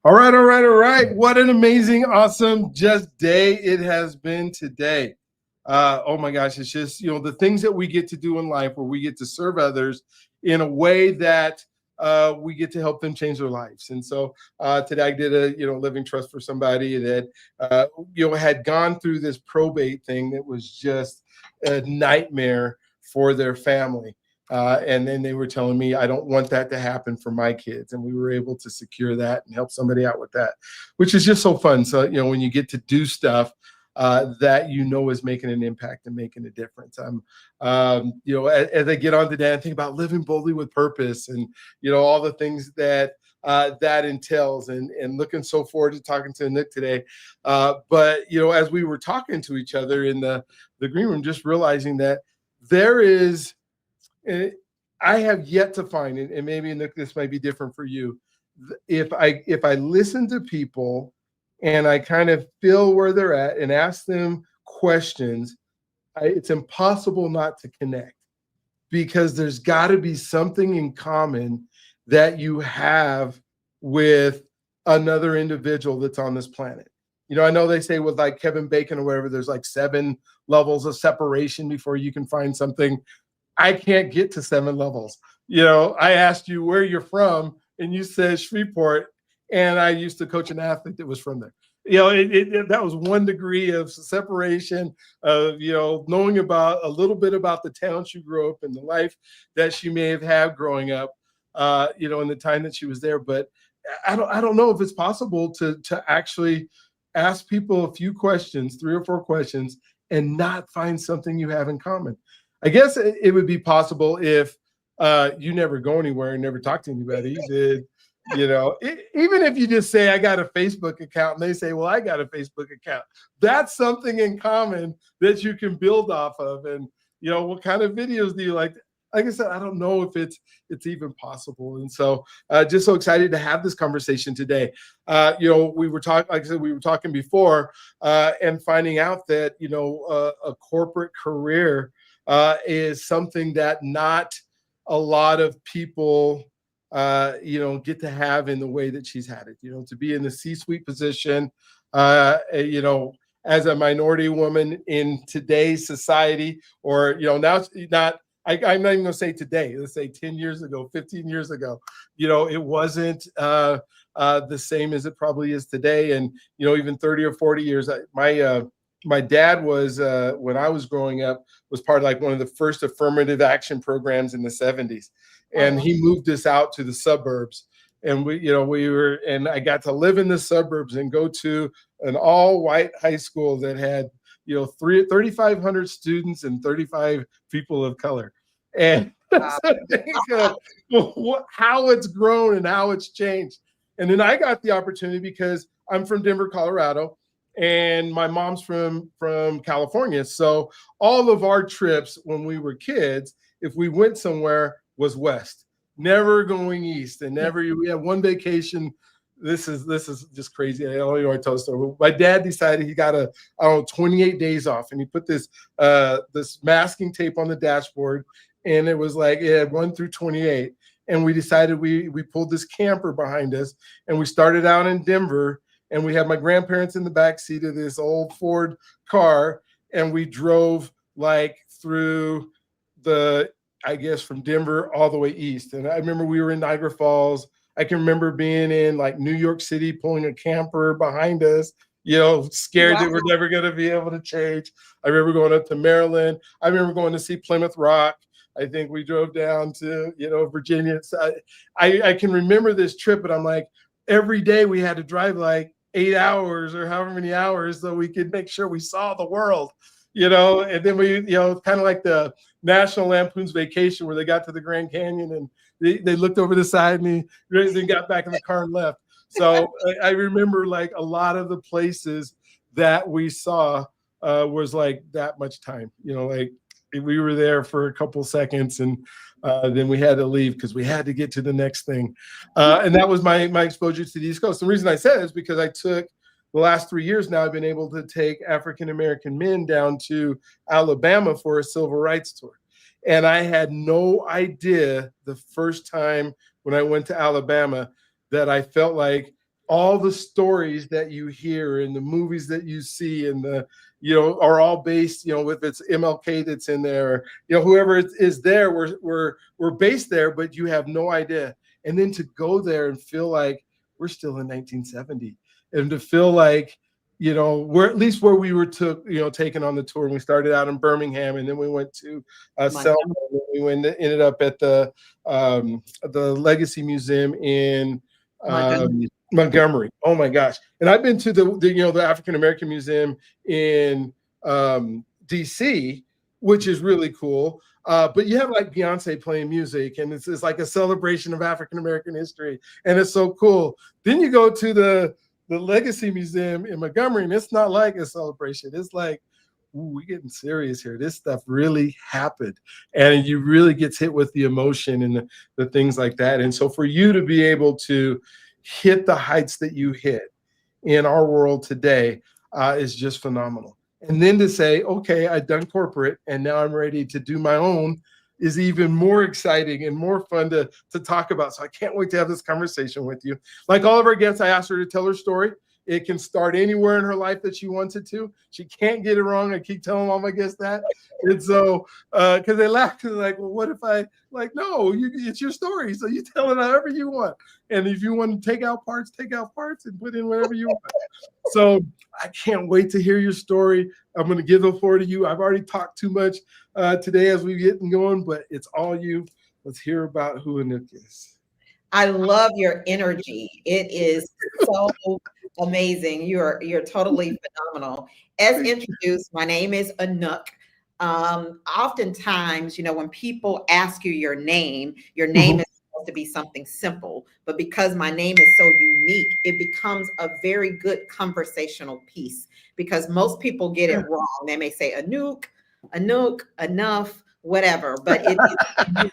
All right, all right, all right. What an amazing, awesome, just day it has been today. Oh my gosh, it's just, the things that we get to do in life where we get to serve others in a way that we get to help them change their lives. And so today I did a, living trust for somebody that, had gone through this probate thing that was just a nightmare for their family. And then they were telling me, I don't want that to happen for my kids. And we were able to secure that and help somebody out with that, which is just so fun. So, when you get to do stuff that is making an impact and making a difference. As I get on today, I think about living boldly with purpose and, all the things that that entails and looking so forward to talking to Anouk today. But, as we were talking to each other in the green room, just realizing that there is, I have yet to find, and maybe Anouk, this might be different for you. If I listen to people and I kind of feel where they're at and ask them questions, it's impossible not to connect, because there's got to be something in common that you have with another individual that's on this planet. I know they say with like Kevin Bacon or whatever, there's like 7 levels of separation before you can find something. I can't get to 7 levels. I asked you where you're from and you said Shreveport, and I used to coach an athlete that was from there. That was 1 degree of separation of, knowing about a little bit about the town she grew up in, the life that she may have had growing up, in the time that she was there. But I don't know if it's possible to actually ask people a few questions, 3 or 4 questions, and not find something you have in common. I guess it would be possible if you never go anywhere and never talk to anybody. Even if you just say, I got a Facebook account, and they say, well, I got a Facebook account. That's something in common that you can build off of. And, what kind of videos do you like? Like I said, I don't know if it's even possible. And so just so excited to have this conversation today. We were talking, like I said, we were talking before and finding out that, a corporate career is something that not a lot of people, get to have in the way that she's had it, to be in the C-suite position, as a minority woman in today's society, or, now it's not, I'm not even going to say today, let's say 10 years ago, 15 years ago, it wasn't the same as it probably is today. And, even 30 or 40 years, my dad was, when I was growing up, was part of like one of the first affirmative action programs in the 70s. And he moved us out to the suburbs. And and I got to live in the suburbs and go to an all-white high school that had, 3,500 students and 35 people of color. And how it's grown and how it's changed. And then I got the opportunity because I'm from Denver, Colorado, and my mom's from California. So all of our trips when we were kids, if we went somewhere, was west, never going east. And we had one vacation. This is just crazy. I don't even want to tell the story. My dad decided he got 28 days off, and he put this masking tape on the dashboard, and it was like it had 1 through 28. And we decided we pulled this camper behind us, and we started out in Denver, and we had my grandparents in the back seat of this old Ford car, and we drove like through from Denver all the way east. And I remember we were in Niagara Falls. I can remember being in like New York City, pulling a camper behind us, scared that we're never going to be able to change. I remember going up to Maryland. I remember going to see Plymouth Rock. I think we drove down to, Virginia. So I can remember this trip, but I'm like, every day we had to drive like 8 hours or however many hours so we could make sure we saw the world, and then we, kind of like the National Lampoon's Vacation, where they got to the Grand Canyon and they looked over the side and then got back in the car and left. So I remember like a lot of the places that we saw was like that much time, like we were there for a couple seconds and then we had to leave because we had to get to the next thing. And that was my exposure to the East Coast. The reason I said it is because I took the last 3 years now, I've been able to take African-American men down to Alabama for a civil rights tour. And I had no idea the first time when I went to Alabama that I felt like all the stories that you hear and the movies that you see and the, are all based, if it's MLK that's in there, whoever is there, we're based there, but you have no idea. And then to go there and feel like we're still in 1970, and to feel like, we're at least where we were taken on the tour. And we started out in Birmingham, and then we went to Selma, and we ended up at the Legacy Museum in Montgomery. Oh my gosh. And I've been to the African American Museum in DC, which is really cool. But you have like Beyonce playing music, and it's like a celebration of African American history, and it's so cool. Then you go to the Legacy Museum in Montgomery, and it's not like a celebration. It's like, ooh, we're getting serious here. This stuff really happened, and you really gets hit with the emotion and the things like that. And so for you to be able to hit the heights that you hit in our world today is just phenomenal. And then to say, okay, I've done corporate and now I'm ready to do my own is even more exciting and more fun to talk about. So I can't wait to have this conversation with you. Like all of our guests, I asked her to tell her story. It can start anywhere in her life that she wants it to. She can't get it wrong. I keep telling all my guests that. And so, because they laugh, because like, well, what if I, like, no, it's your story. So you tell it however you want. And if you want to take out parts and put in whatever you want. So I can't wait to hear your story. I'm going to give the floor to you. I've already talked too much today as we get going, but it's all you. Let's hear about who Anouk is. I love your energy. It is so amazing. You're totally phenomenal. As introduced, my name is Anouk. Oftentimes, when people ask you your name is supposed to be something simple, but because my name is so unique, it becomes a very good conversational piece because most people get it wrong. They may say Anouk, enough, whatever, but it is.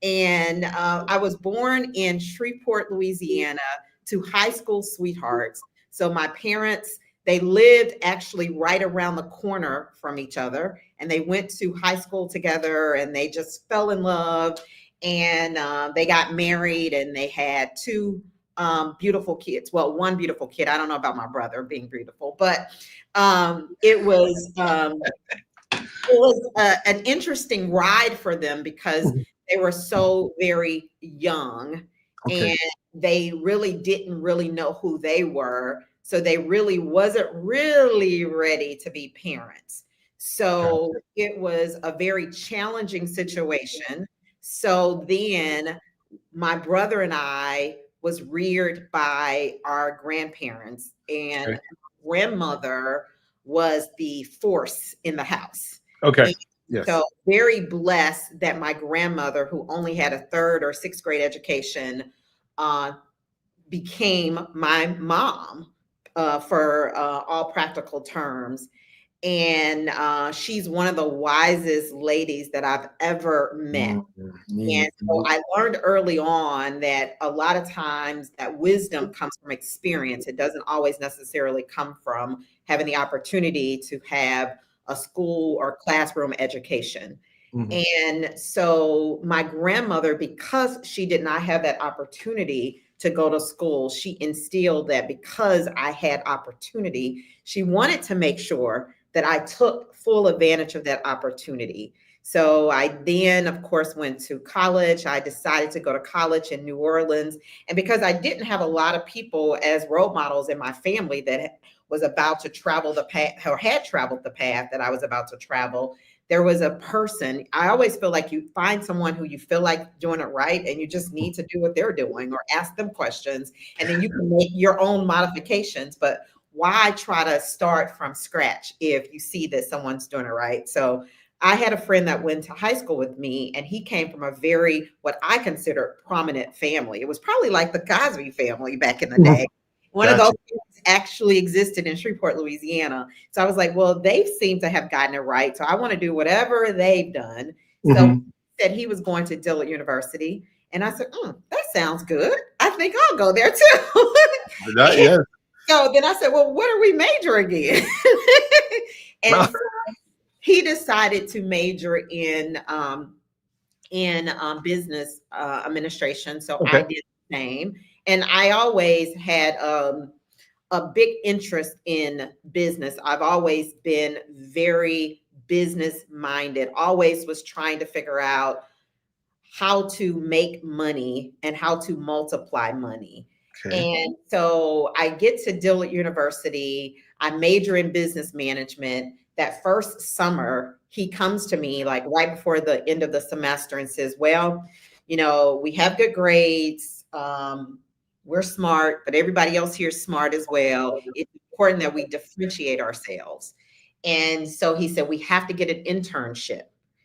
And I was born in Shreveport, Louisiana, to high school sweethearts. So my parents, they lived actually right around the corner from each other, and they went to high school together, and they just fell in love, and they got married, and they had two beautiful kids. Well, one beautiful kid. I don't know about my brother being beautiful, but it was an interesting ride for them because they were so very young, and they really didn't really know who they were. So they really wasn't really ready to be parents. So it was a very challenging situation. So then my brother and I was reared by our grandparents, and grandmother was the force in the house. Okay. Yes. So very blessed that my grandmother, who only had a 3rd or 6th grade education, became my mom for all practical terms. And she's one of the wisest ladies that I've ever met. And so I learned early on that a lot of times that wisdom comes from experience. It doesn't always necessarily come from having the opportunity to have a school or classroom education. And so my grandmother, because she did not have that opportunity to go to school, she instilled that because I had opportunity, she wanted to make sure that I took full advantage of that opportunity. So I then, of course, went to college. I decided to go to college in New Orleans. And because I didn't have a lot of people as role models in my family that was about to travel the path or had traveled the path that I was about to travel, there was a person. I always feel like you find someone who you feel like doing it right, and you just need to do what they're doing or ask them questions, and then you can make your own modifications. But why try to start from scratch if you see that someone's doing it right? So I had a friend that went to high school with me, and he came from a very, what I consider, prominent family. It was probably like the Cosby family back in the day. One of those actually existed in Shreveport, Louisiana. So I was like, well, they seem to have gotten it right. So I want to do whatever they've done. So he said he was going to Dillard University. And I said, that sounds good. I think I'll go there too. So then I said, well, what are we majoring in? And so he decided to major in business administration. So I did the same. And I always had a big interest in business. I've always been very business minded, always was trying to figure out how to make money and how to multiply money. Okay. And so I get to Dillard University. I major in business management. That first summer, he comes to me like right before the end of the semester and says, well, we have good grades. We're smart, but everybody else here is smart as well. It's important that we differentiate ourselves. And so he said, we have to get an internship.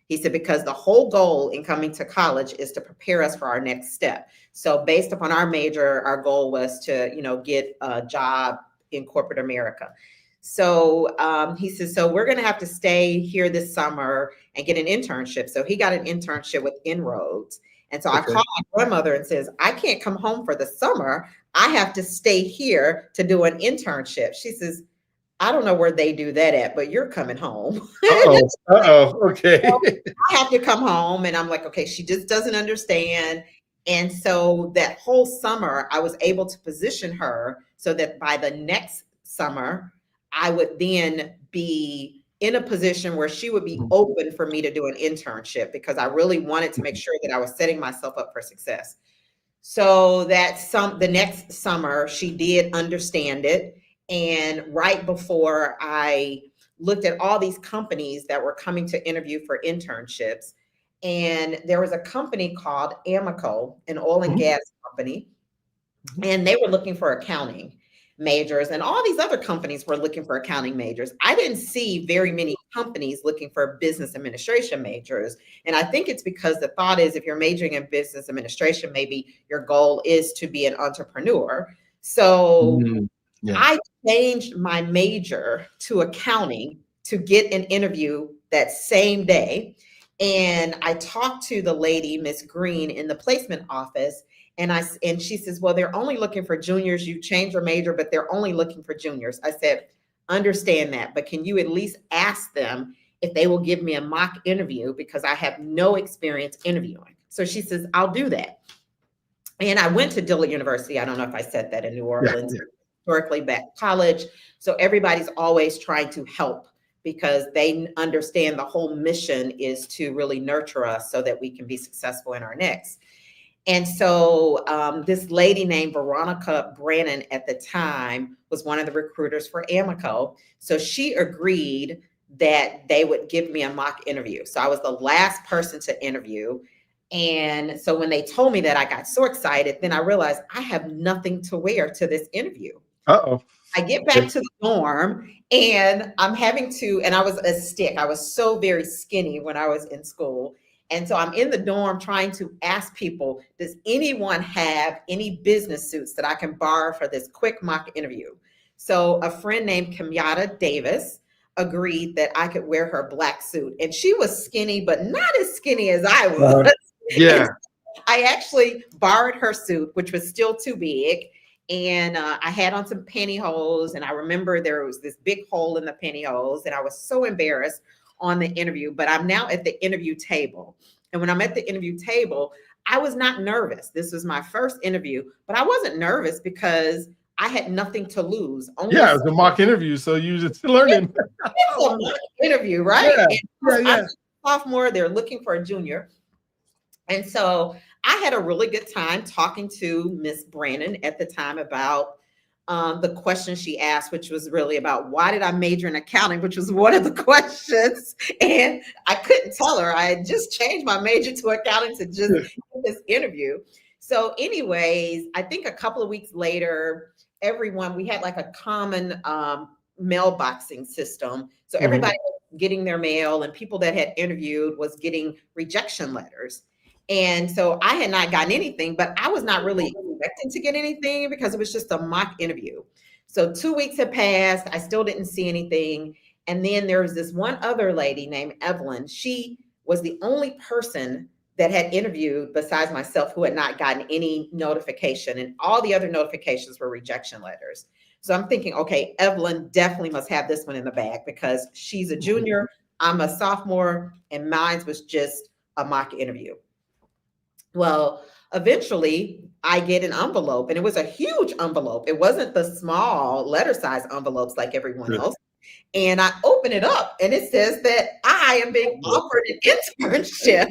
He said, because the whole goal in coming to college is to prepare us for our next step. So based upon our major, our goal was to, get a job in corporate America. So he says, so we're going to have to stay here this summer and get an internship. So he got an internship with Inroads. And so I called my grandmother and says, I can't come home for the summer. I have to stay here to do an internship. She says, I don't know where they do that at, but you're coming home. Okay. So I have to come home. And I'm like, okay, she just doesn't understand. And so that whole summer, I was able to position her so that by the next summer, I would then be in a position where she would be open for me to do an internship, because I really wanted to make sure that I was setting myself up for success. So the next summer, she did understand it. And right before I looked at all these companies that were coming to interview for internships, and there was a company called Amoco, an oil and gas company, and they were looking for accounting majors, and all these other companies were looking for accounting majors. I didn't see very many companies looking for business administration majors. And I think it's because the thought is, if you're majoring in business administration, maybe your goal is to be an entrepreneur. So I changed my major to accounting to get an interview that same day. And I talked to the lady, Miss Green, in the placement office. And she says, well, they're only looking for juniors. You changed your major, but they're only looking for juniors. I said, understand that, but can you at least ask them if they will give me a mock interview, because I have no experience interviewing. So she says, I'll do that. And I went to Dillard University. I don't know if I said that, in New Orleans, historically black college. So everybody's always trying to help, because they understand the whole mission is to really nurture us so that we can be successful in our next. And so this lady named Veronica Brannon at the time was one of the recruiters for Amoco. So she agreed that they would give me a mock interview. So I was the last person to interview. And so when they told me that, I got so excited. Then I realized I have nothing to wear to this interview. I get back to the dorm, and I'm having to, and I was a stick. I was so very skinny when I was in school. And so I'm in the dorm trying to ask people, does anyone have any business suits that I can borrow for this quick mock interview? So a friend named Kimyata Davis agreed that I could wear her black suit. And she was skinny, but not as skinny as I was. Yeah. I actually borrowed her suit, which was still too big. And I had on some pantyhose. And I remember there was this big hole in the pantyhose. And I was so embarrassed on the interview, but I'm now at the interview table. And when I'm at the interview table, I was not nervous. This was my first interview, but I wasn't nervous because I had nothing to lose. It was a mock interview, so you just learning. It's a mock interview, right? I'm a sophomore, they're looking for a junior. And so I had a really good time talking to Miss Brannon at the time about the question she asked, which was really about why did I major in accounting, which was one of the questions. And I couldn't tell her. I had just changed my major to accounting to just get this interview. So anyways, I think a couple of weeks later, we had like a common mailboxing system. So everybody was getting their mail, and people that had interviewed was getting rejection letters. And so I had not gotten anything, but I was not really expecting to get anything because it was just a mock interview. So 2 weeks had passed. I still didn't see anything. And then there was this one other lady named Evelyn. She was the only person that had interviewed besides myself who had not gotten any notification. And all the other notifications were rejection letters. So I'm thinking, okay, Evelyn definitely must have this one in the bag because she's a junior, I'm a sophomore, and mine was just a mock interview. Well, eventually I get an envelope, and it was a huge envelope. It wasn't the small letter size envelopes like everyone Good. else. And I open it up and it says that I am being offered an internship.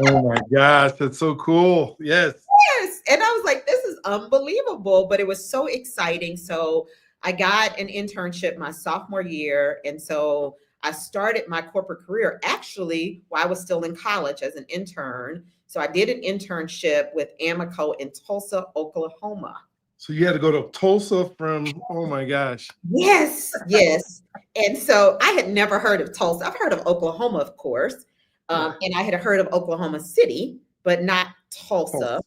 Oh my gosh, that's so cool. Yes. Yes. And I was like, this is unbelievable. But it was so exciting. So I got an internship my sophomore year. And so I started my corporate career actually while I was still in college as an intern. So I did an internship with Amoco in Tulsa, Oklahoma. So you had to go to Tulsa from, oh my gosh. Yes, yes. And so I had never heard of Tulsa. I've heard of Oklahoma, of course. And I had heard of Oklahoma City, but not Tulsa.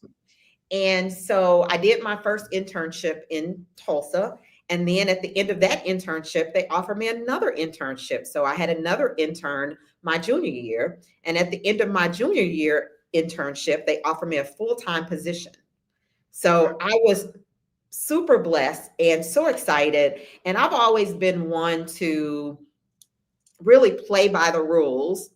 And so I did my first internship in Tulsa. And then at the end of that internship, they offered me another internship. So I had another intern my junior year. And at the end of my junior year internship, they offered me a full-time position. So I was super blessed and so excited. And I've always been one to really play by the rules.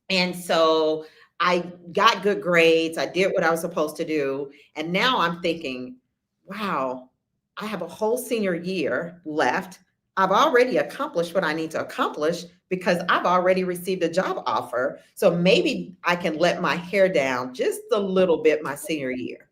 And so I got good grades. I did what I was supposed to do. And now I'm thinking, wow, I have a whole senior year left. I've already accomplished what I need to accomplish because I've already received a job offer. So maybe I can let my hair down just a little bit my senior year.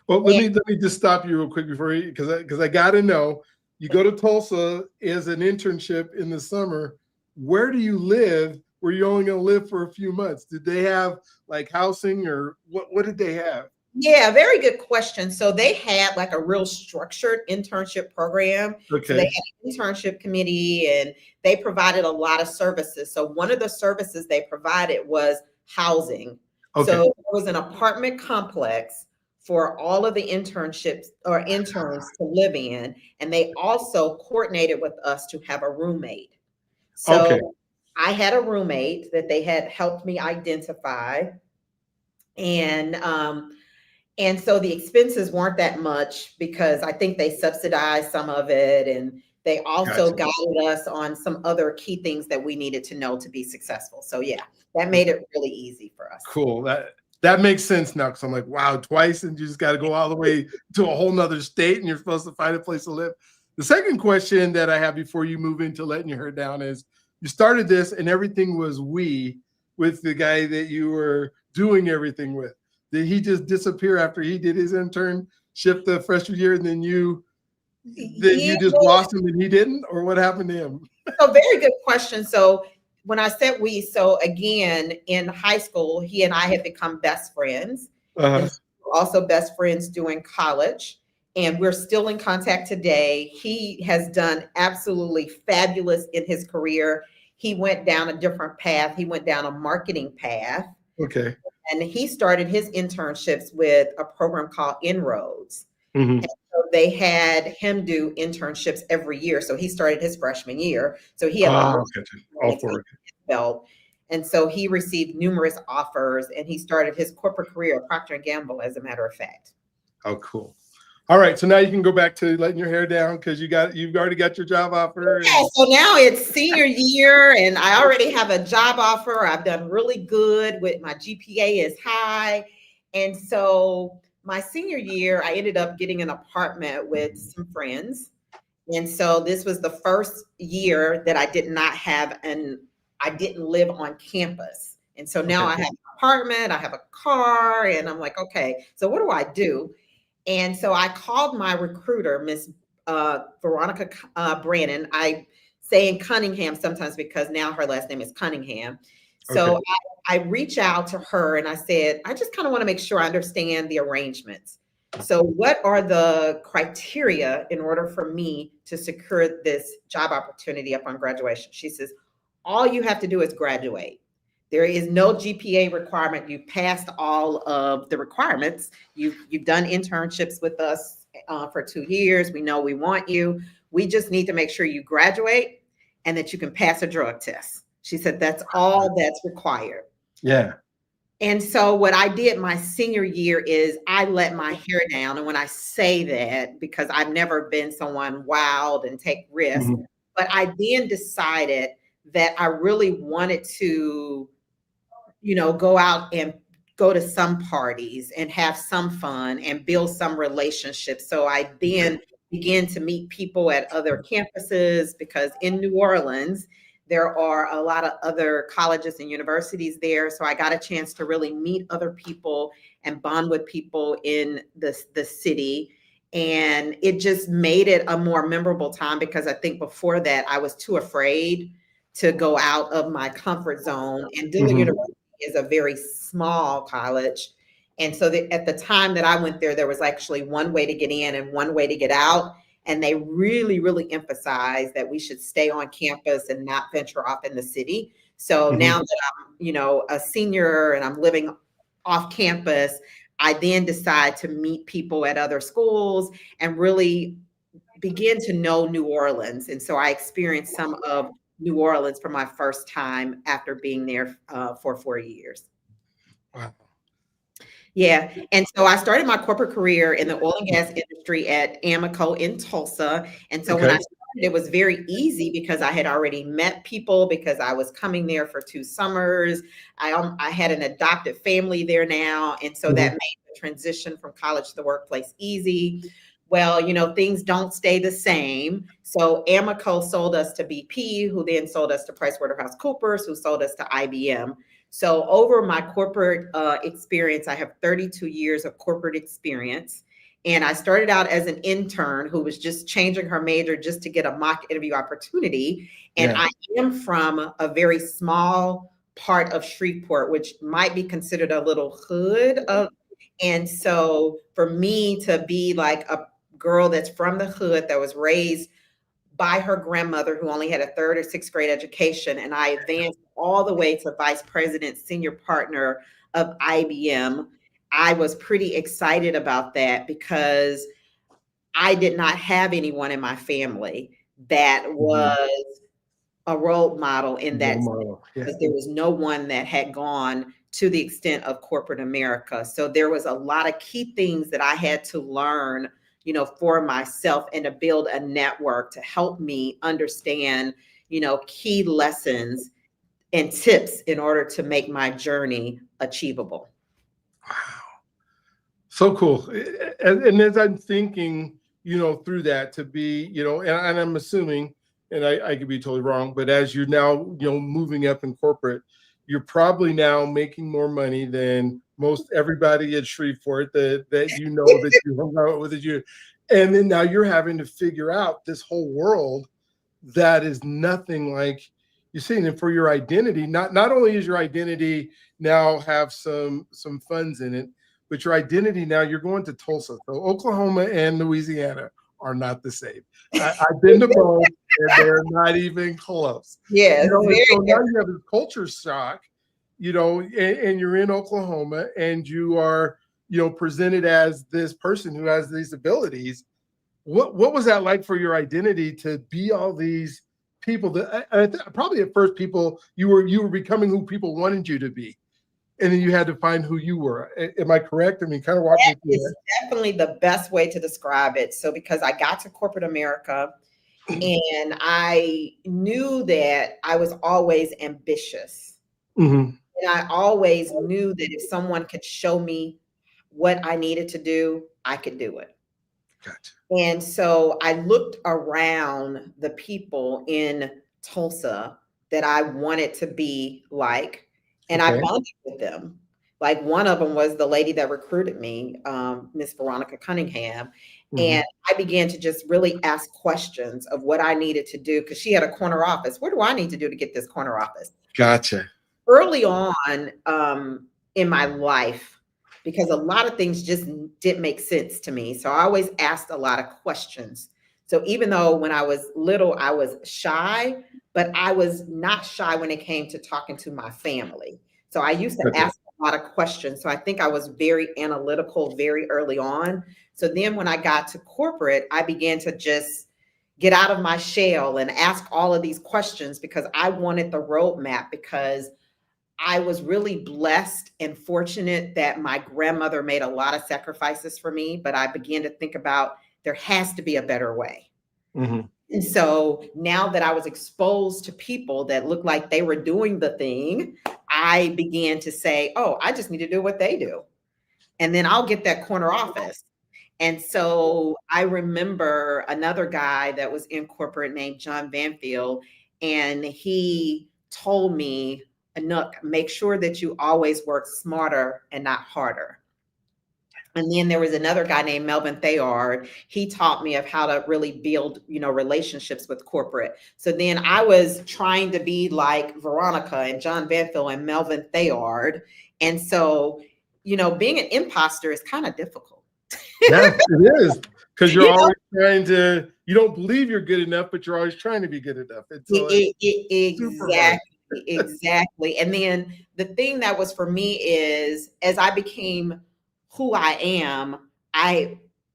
Well, let me just stop you real quick before you, because I got to know. You go to Tulsa as an internship in the summer. Where do you live? Where you're only going to live for a few months? Did they have like housing, or what did they have? Yeah, very good question. So they had like a real structured internship program. Okay. So they had an internship committee and they provided a lot of services. So one of the services they provided was housing. Okay. So it was an apartment complex for all of the internships or interns to live in. And they also coordinated with us to have a roommate. So Okay. I had a roommate that they had helped me identify. And so the expenses weren't that much because I think they subsidized some of it. And they also guided us on some other key things that we needed to know to be successful. So yeah, that made it really easy for us. Cool. That makes sense now, because I'm like, wow, twice, and you just got to go all the way to a whole nother state and you're supposed to find a place to live. The second question that I have before you move into letting your hair down is, you started this and everything was with the guy that you were doing everything with. Did he just disappear after he did his internship the freshman year, and then you just lost him and he didn't? Or what happened to him? So very good question. So when I said we, so again, in high school, he and I had become best friends. And also best friends during college. And we're still in contact today. He has done absolutely fabulous in his career. He went down a different path. He went down a marketing path. Okay. And he started his internships with a program called Inroads. Mm-hmm. And so they had him do internships every year. So he started his freshman year. So he had all for belt. And so he received numerous offers, and he started his corporate career at Procter & Gamble, as a matter of fact. Oh, cool. All right. So now you can go back to letting your hair down because you've already got your job offer. Yeah, so now it's senior year and I already have a job offer. I've done really good with my GPA is high. And so my senior year, I ended up getting an apartment with some friends. And so this was the first year that I did not have I didn't live on campus. And so now I have an apartment, I have a car, and I'm like, okay, so what do I do? And so I called my recruiter, Miss Veronica Brannon. I say in Cunningham sometimes because now her last name is Cunningham. So I reach out to her and I said, I just kind of want to make sure I understand the arrangements. So what are the criteria in order for me to secure this job opportunity upon graduation? She says, all you have to do is graduate. There is no GPA requirement. You passed all of the requirements. You've done internships with us for 2 years. We know we want you. We just need to make sure you graduate and that you can pass a drug test. She said, that's all that's required. Yeah. And so what I did my senior year is I let my hair down. And when I say that, because I've never been someone wild and take risks, but I then decided that I really wanted to, go out and go to some parties and have some fun and build some relationships. So I then began to meet people at other campuses, because in New Orleans, there are a lot of other colleges and universities there. So I got a chance to really meet other people and bond with people in the city. And it just made it a more memorable time, because I think before that I was too afraid to go out of my comfort zone. And Dillon University is a very small college. And so at the time that I went there, there was actually one way to get in and one way to get out. And they really, really emphasized that we should stay on campus and not venture off in the city. So now that I'm, a senior and I'm living off campus, I then decide to meet people at other schools and really begin to know New Orleans. And so I experienced some of New Orleans for my first time after being there for 4 years. Wow. Yeah. And so I started my corporate career in the oil and gas industry at Amoco in Tulsa. And so when I started, it was very easy because I had already met people, because I was coming there for 2 summers. I had an adopted family there now. And so that made the transition from college to the workplace easy. Well, things don't stay the same. So Amoco sold us to BP, who then sold us to PricewaterhouseCoopers, who sold us to IBM. So over my corporate experience, I have 32 years of corporate experience. And I started out as an intern who was just changing her major just to get a mock interview opportunity. And I am from a very small part of Shreveport, which might be considered a little hood. And so for me to be like a girl that's from the hood, that was raised by her grandmother, who only had a 3rd or 6th grade education, and I advanced all the way to vice president, senior partner of IBM. I was pretty excited about that, because I did not have anyone in my family that was a role model in that, because there was no one that had gone to the extent of corporate America. So there was a lot of key things that I had to learn, for myself, and to build a network to help me understand, key lessons and tips in order to make my journey achievable. Wow. So cool. And as I'm thinking, through that to be, and I'm assuming, and I could be totally wrong, but as you're now, moving up in corporate, you're probably now making more money than most everybody at Shreveport that that you hung out with, and then now you're having to figure out this whole world that is nothing like you've seen. And for your identity, not only is your identity now have some funds in it, but your identity now, you're going to Tulsa. So Oklahoma and Louisiana are not the same. I've been to both, and they're not even close. Yeah. So now you have this culture shock, and you're in Oklahoma, and you are, presented as this person who has these abilities. What was that like for your identity to be all these people that probably at first you were becoming who people wanted you to be, and then you had to find who you were. Am I correct? I mean, kind of walk me through that. Definitely the best way to describe it. So because I got to corporate America, and I knew that I was always ambitious. And I always knew that if someone could show me what I needed to do, I could do it. Gotcha. And so I looked around the people in Tulsa that I wanted to be like, and I bonded with them. Like, one of them was the lady that recruited me, Miss Veronica Cunningham. And I began to just really ask questions of what I needed to do, because she had a corner office. What do I need to do to get this corner office? Gotcha. Early on in my life, because a lot of things just didn't make sense to me. So I always asked a lot of questions. So even though when I was little, I was shy, but I was not shy when it came to talking to my family. So I used to ask a lot of questions. So I think I was very analytical very early on. So then when I got to corporate, I began to just get out of my shell and ask all of these questions, because I wanted the roadmap, because I was really blessed and fortunate that my grandmother made a lot of sacrifices for me, but I began to think about there has to be a better way. And so now that I was exposed to people that looked like they were doing the thing, I began to say, oh, I just need to do what they do. And then I'll get that corner office. And so I remember another guy that was in corporate named John Banfield, and he told me, Anouk, make sure that you always work smarter and not harder. And then there was another guy named Melvin Thayard. He taught me of how to really build, relationships with corporate. So then I was trying to be like Veronica and John Banfield and Melvin Thayard. And so, being an imposter is kind of difficult. Yes, it is. Because you're You know? always trying to, you don't believe you're good enough, but you're always trying to be good enough. And so it's super hard. Exactly. And then the thing that was for me is as I became who I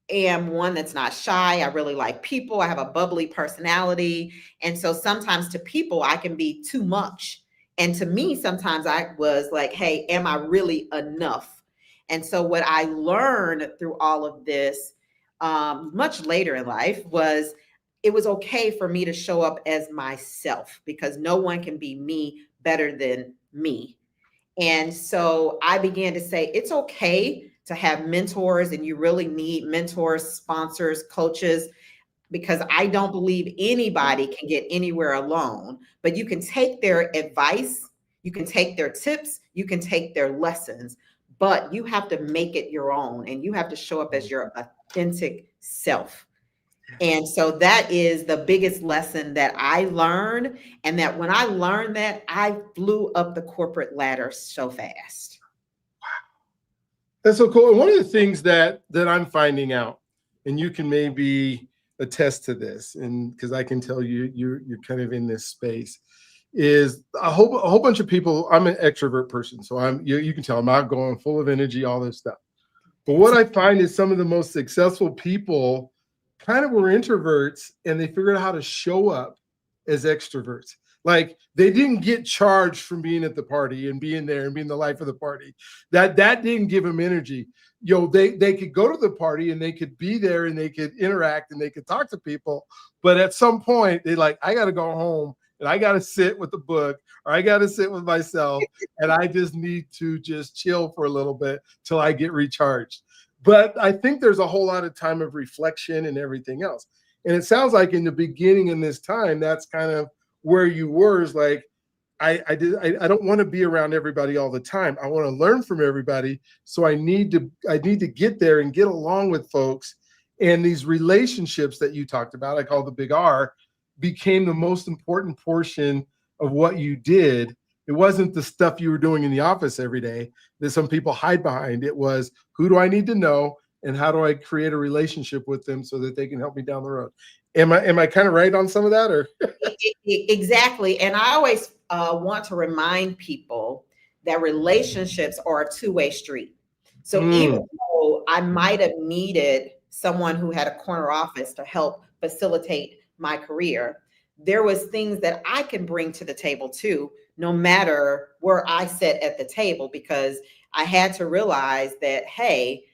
am one that's not shy. I really like people. I have a bubbly personality. And so sometimes to people, I can be too much. And to me, sometimes I was like, hey, am I really enough? And so what I learned through all of this much later in life was it was okay for me to show up as myself because no one can be me better than me. And so I began to say, it's okay to have mentors, and you really need mentors, sponsors, coaches, because I don't believe anybody can get anywhere alone, but you can take their advice, you can take their tips, you can take their lessons, but you have to make it your own and you have to show up as your authentic self. And so that is the biggest lesson that I learned. And that when I learned that, I flew up the corporate ladder so fast. That's so cool. And one of the things that I'm finding out, and you can maybe attest to this, and because I can tell you're kind of in this space, is a whole bunch of people. I'm an extrovert person, so you can tell I'm outgoing, full of energy, all this stuff. But what I find is some of the most successful people kind of were introverts, and they figured out how to show up as extroverts. Like they didn't get charged from being at the party and being there and being the life of the party. That didn't give them energy. They could go to the party and they could be there and they could interact and they could talk to people. But at some point, they like, I got to go home and I got to sit with the book or I got to sit with myself and I just need to just chill for a little bit till I get recharged. But I think there's a whole lot of time of reflection and everything else. And it sounds like in the beginning in this time, that's kind of where you were, is like, I don't want to be around everybody all the time. I want to learn from everybody. So I need to get there and get along with folks. And these relationships that you talked about, I call the big R, became the most important portion of what you did. It wasn't the stuff you were doing in the office every day that some people hide behind. It was, who do I need to know and how do I create a relationship with them so that they can help me down the road? Am I kind of right on some of that, or? Exactly. And I always want to remind people that relationships are a two-way street. So even though I might have needed someone who had a corner office to help facilitate my career, there was things that I can bring to the table too, no matter where I sit at the table, because I had to realize that, hey,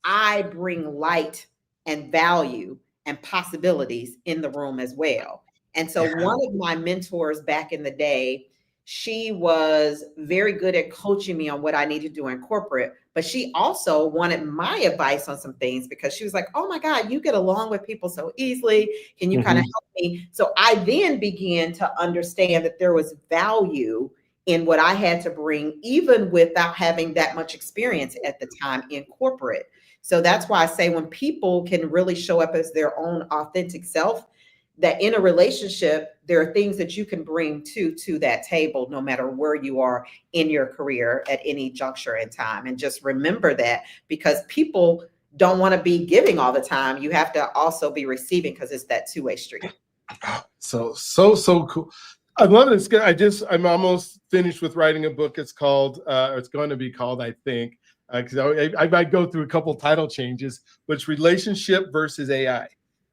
I bring light and value and possibilities in the room as well. And so one of my mentors back in the day, she was very good at coaching me on what I need to do in corporate, but she also wanted my advice on some things because she was like, oh my God, you get along with people so easily. Can you kind of help me? So I then began to understand that there was value in what I had to bring, even without having that much experience at the time in corporate. So that's why I say when people can really show up as their own authentic self, that in a relationship, there are things that you can bring to that table, no matter where you are in your career at any juncture in time. And just remember that, because people don't want to be giving all the time. You have to also be receiving, because it's that two-way street. So cool. I love it. I'm almost finished with writing a book. It's called, or it's going to be called, I think, because I might go through a couple title changes, but it's Relationship versus AI.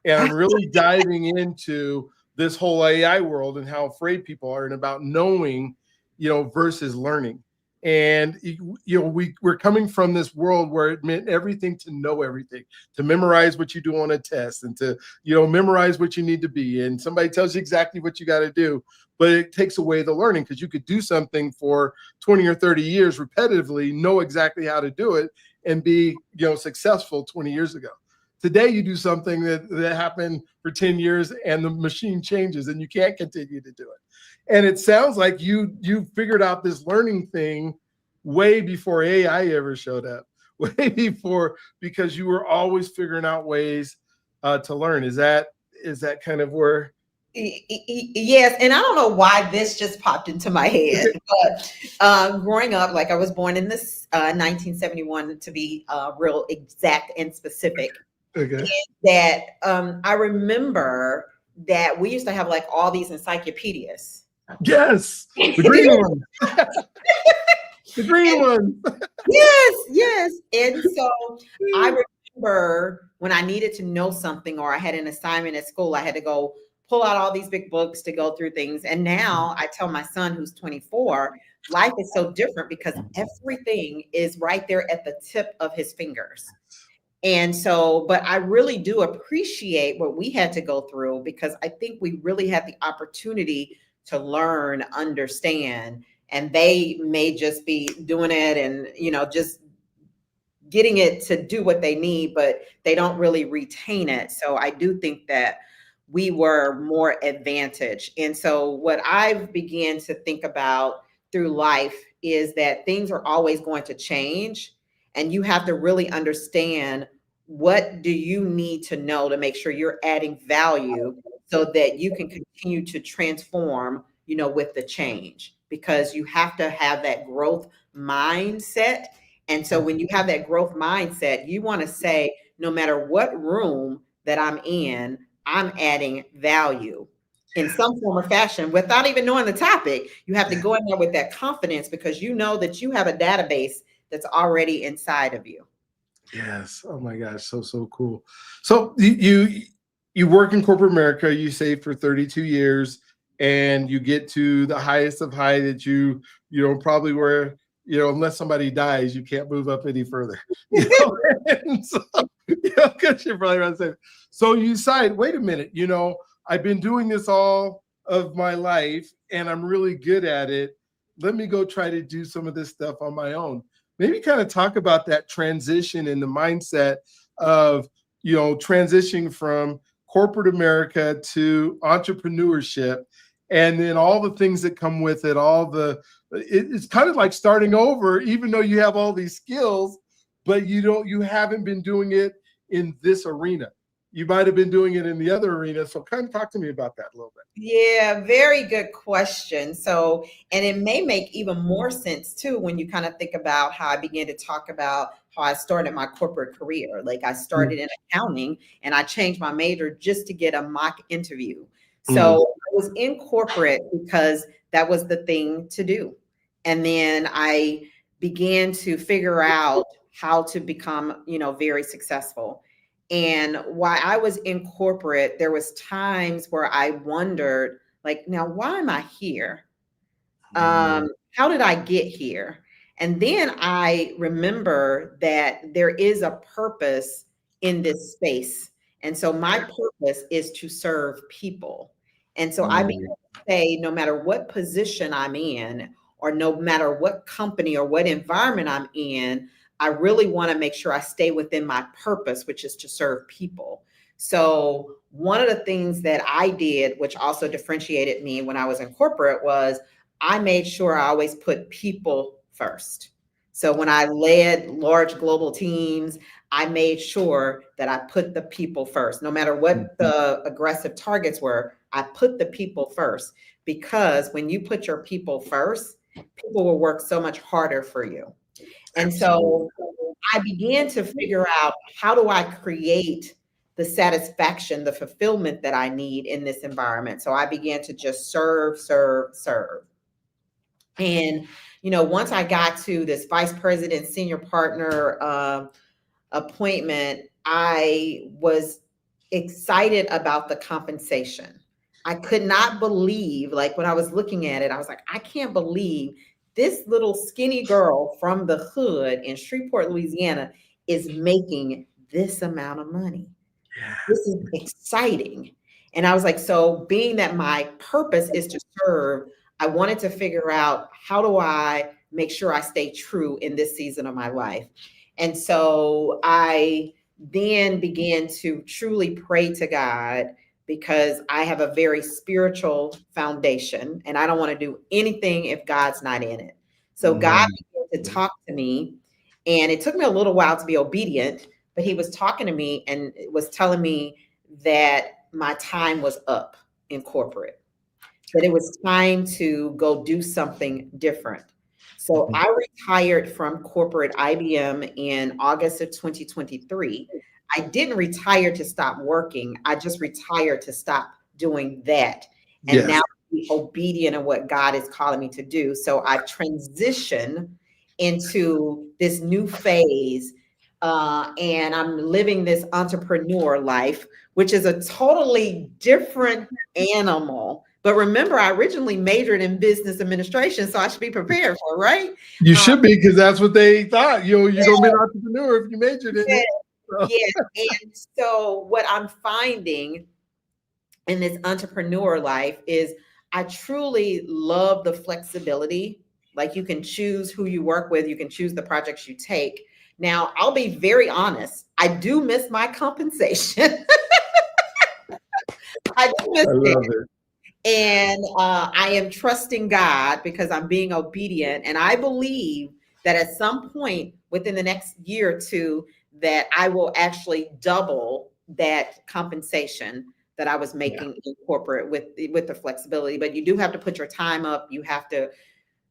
And I'm really diving into this whole AI world and how afraid people are and about knowing, versus learning. And we're coming from this world where it meant everything to know everything, to memorize what you do on a test, and to memorize what you need to be. And somebody tells you exactly what you got to do, but it takes away the learning, because you could do something for 20 or 30 years repetitively, know exactly how to do it, and be successful 20 years ago. Today, you do something that happened for 10 years and the machine changes and you can't continue to do it. And it sounds like you figured out this learning thing way before AI ever showed up, way before, because you were always figuring out ways to learn. Is that kind of where? Yes, and I don't know why this just popped into my head, but growing up, like I was born in this 1971, to be real exact and specific. Okay. That I remember that we used to have like all these encyclopedias. Yes, the green one. The green one. Yes. And so I remember when I needed to know something, or I had an assignment at school, I had to go pull out all these big books to go through things. And now I tell my son, who's 24, life is so different because everything is right there at the tip of his fingers. And so, but I really do appreciate what we had to go through, because I think we really had the opportunity to learn, understand, and they may just be doing it and, just getting it to do what they need, but they don't really retain it. So I do think that we were more advantaged. And so what I've began to think about through life is that things are always going to change, and you have to really understand, what do you need to know to make sure you're adding value so that you can continue to transform, with the change, because you have to have that growth mindset. And so when you have that growth mindset, you want to say, no matter what room that I'm in, I'm adding value in some form or fashion without even knowing the topic. You have to go in there with that confidence, because you know that you have a database that's already inside of you. Yes. Oh my gosh. So cool. So you work in corporate America, you say, for 32 years, and you get to the highest of high that you probably were, unless somebody dies, you can't move up any further. And so, because you're probably around the same. So you decide, wait a minute, I've been doing this all of my life and I'm really good at it. Let me go try to do some of this stuff on my own. Maybe kind of talk about that transition in the mindset of, transitioning from corporate America to entrepreneurship, and then all the things that come with it. It's kind of like starting over, even though you have all these skills, but you haven't been doing it in this arena. You might have been doing it in the other arena. So kind of talk to me about that a little bit. Yeah, very good question. So, and it may make even more sense too when you kind of think about how I began to talk about how I started my corporate career. Like I started in accounting and I changed my major just to get a mock interview. So I was in corporate because that was the thing to do. And then I began to figure out how to become, very successful. And while I was in corporate, there was times where I wondered, like, now, why am I here? How did I get here? And then I remember that there is a purpose in this space. And so my purpose is to serve people. And so I began to say, no matter what position I'm in, or no matter what company or what environment I'm in, I really want to make sure I stay within my purpose, which is to serve people. So one of the things that I did, which also differentiated me when I was in corporate, was I made sure I always put people first. So when I led large global teams, I made sure that I put the people first. No matter what the aggressive targets were, I put the people first, because when you put your people first, people will work so much harder for you. And so I began to figure out, how do I create the satisfaction, the fulfillment that I need in this environment? So I began to just serve. And, once I got to this vice president, senior partner appointment, I was excited about the compensation. I could not believe, like when I was looking at it, I was like, I can't believe this little skinny girl from the hood in Shreveport, Louisiana is making this amount of money. This is exciting. And I was like, so being that my purpose is to serve, I wanted to figure out, how do I make sure I stay true in this season of my life? And so I then began to truly pray to God, because I have a very spiritual foundation and I don't want to do anything if God's not in it. So God began to talk to me, and it took me a little while to be obedient, but he was talking to me and was telling me that my time was up in corporate, that it was time to go do something different. So I retired from corporate IBM in August of 2023. I didn't retire to stop working. I just retired to stop doing that. And now be obedient in what God is calling me to do. So I've transitioned into this new phase, and I'm living this entrepreneur life, which is a totally different animal. But remember, I originally majored in business administration, so I should be prepared for it, right? You should be, because that's what they thought. You're going to be an entrepreneur if you majored in it. So. Yeah. And so what I'm finding in this entrepreneur life is I truly love the flexibility. Like, you can choose who you work with, you can choose the projects you take. Now, I'll be very honest, I do miss my compensation. I do miss it. And I am trusting God because I'm being obedient. And I believe that at some point within the next year or two, that I will actually double that compensation that I was making in corporate with the flexibility. But you do have to put your time up. You have to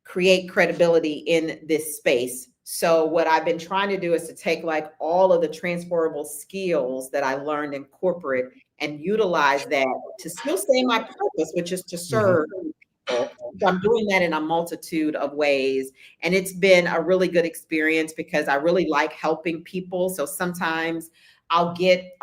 create credibility in this space. So what I've been trying to do is to take like all of the transferable skills that I learned in corporate and utilize that to still stay in my purpose, which is to serve people. So I'm doing that in a multitude of ways. And it's been a really good experience because I really like helping people. So sometimes I'll get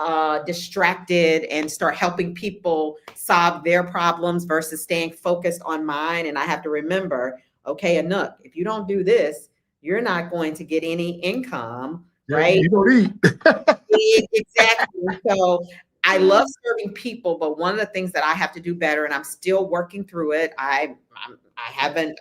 distracted and start helping people solve their problems versus staying focused on mine. And I have to remember, okay, Anouk, if you don't do this, you're not going to get any income, right? You don't eat. Exactly. So I love serving people, but one of the things that I have to do better, and I'm still working through it, I haven't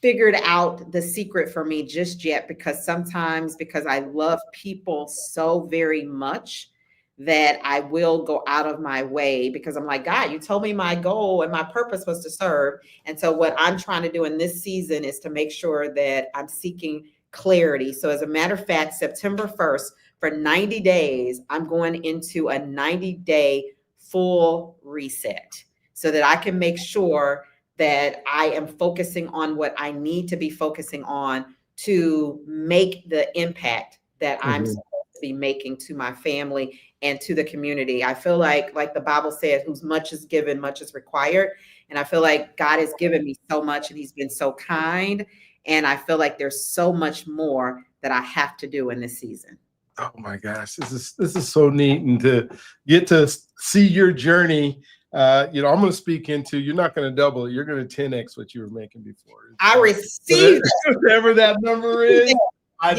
figured out the secret for me just yet, because sometimes, because I love people so very much, that I will go out of my way, because I'm like, God, you told me my goal and my purpose was to serve. And so what I'm trying to do in this season is to make sure that I'm seeking clarity. So as a matter of fact, September 1st, for 90 days, I'm going into a 90-day full reset so that I can make sure that I am focusing on what I need to be focusing on to make the impact that I'm supposed to be making to my family and to the community. I feel like the Bible says, whose much is given, much is required. And I feel like God has given me so much and he's been so kind. And I feel like there's so much more that I have to do in this season. Oh my gosh, this is so neat, and to get to see your journey. I'm going to speak into, you're not going to double it, you're going to 10x what you were making before. I receive whatever that number is. I